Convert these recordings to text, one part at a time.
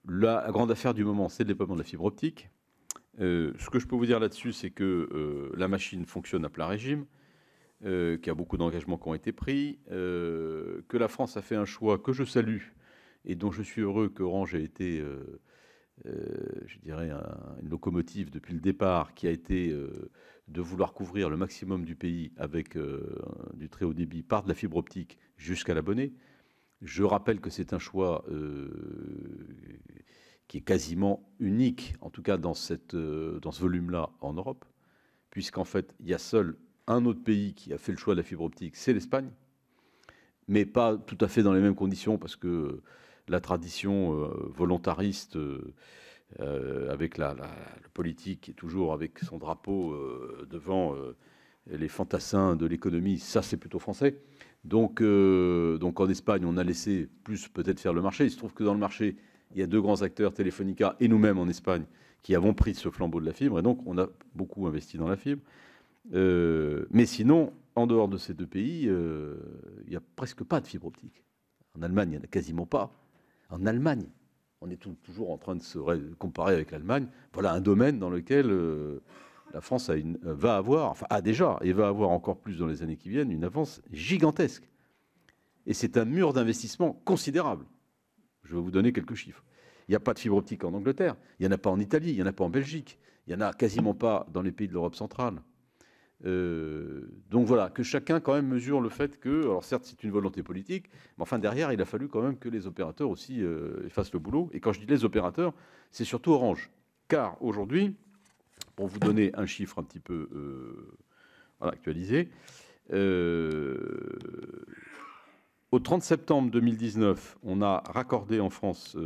La grande affaire du moment, c'est le déploiement de la fibre optique. Ce que je peux vous dire là-dessus, c'est que la machine fonctionne à plein régime, qu'il y a beaucoup d'engagements qui ont été pris, que la France a fait un choix que je salue et dont je suis heureux qu'Orange ait été, je dirais, une locomotive depuis le départ, qui a été de vouloir couvrir le maximum du pays avec du très haut débit par de la fibre optique jusqu'à l'abonné. Je rappelle que c'est un choix qui est quasiment unique, en tout cas dans ce volume-là en Europe, puisqu'en fait, il y a seul un autre pays qui a fait le choix de la fibre optique, c'est l'Espagne, mais pas tout à fait dans les mêmes conditions, parce que la tradition volontariste avec le politique qui est toujours avec son drapeau devant les fantassins de l'économie, ça c'est plutôt français. Donc en Espagne, on a laissé plus peut-être faire le marché. Il se trouve que dans le marché, il y a deux grands acteurs, Telefónica et nous-mêmes en Espagne, qui avons pris ce flambeau de la fibre. Et donc, on a beaucoup investi dans la fibre. Mais sinon, en dehors de ces deux pays, il n'y a presque pas de fibre optique. En Allemagne, il n'y en a quasiment pas. En Allemagne, on est toujours en train de se comparer avec l'Allemagne. Voilà un domaine dans lequel la France va avoir, enfin a déjà, et va avoir encore plus dans les années qui viennent, une avance gigantesque. Et c'est un mur d'investissement considérable. Je vais vous donner quelques chiffres. Il n'y a pas de fibre optique en Angleterre, il n'y en a pas en Italie, il n'y en a pas en Belgique, il n'y en a quasiment pas dans les pays de l'Europe centrale. Donc voilà, que chacun quand même mesure le fait que, alors certes c'est une volonté politique, mais enfin derrière il a fallu quand même que les opérateurs aussi fassent le boulot. Et quand je dis les opérateurs, c'est surtout Orange. Car aujourd'hui, pour vous donner un chiffre un petit peu actualisé, au 30 septembre 2019, on a raccordé en France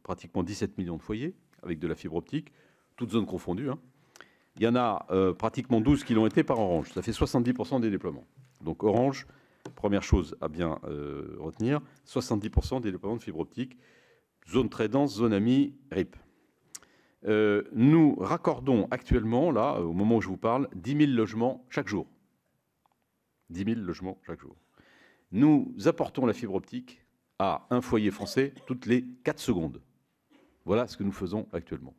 pratiquement 17 millions de foyers avec de la fibre optique, toutes zones confondues, hein. Il y en a pratiquement 12 qui l'ont été par Orange. Ça fait 70% des déploiements. Donc Orange, première chose à bien retenir, 70% des déploiements de fibre optique, zone très dense, zone AMI, RIP. Nous raccordons actuellement, là, au moment où je vous parle, 10 000 logements chaque jour. 10 000 logements chaque jour. Nous apportons la fibre optique à un foyer français toutes les 4 secondes. Voilà ce que nous faisons actuellement.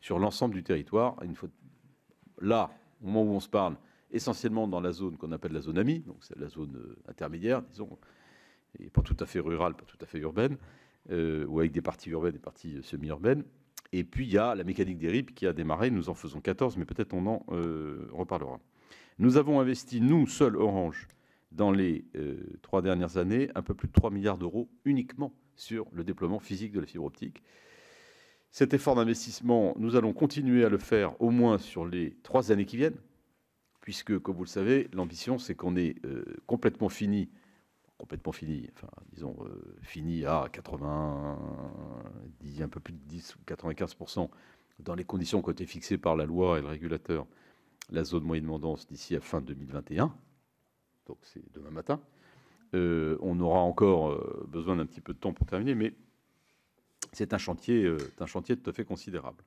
Sur l'ensemble du territoire, là, au moment où on se parle, essentiellement dans la zone qu'on appelle la zone AMI, donc c'est la zone intermédiaire, disons, et pas tout à fait rurale, pas tout à fait urbaine, ou avec des parties urbaines et des parties semi-urbaines. Et puis il y a la mécanique des RIP qui a démarré, nous en faisons 14, mais peut-être on en reparlera. Nous avons investi, nous, seuls, Orange, dans les 3 dernières années, un peu plus de 3 milliards d'euros uniquement sur le déploiement physique de la fibre optique. Cet effort d'investissement, nous allons continuer à le faire au moins sur les 3 années qui viennent, puisque, comme vous le savez, l'ambition, c'est qu'on est complètement fini, enfin, disons, fini à 90, un peu plus de 10 ou 95%, dans les conditions qui ont été fixées par la loi et le régulateur, la zone moyennement dense d'ici à fin 2021, donc c'est demain matin. On aura encore besoin d'un petit peu de temps pour terminer, mais c'est un chantier tout à fait considérable.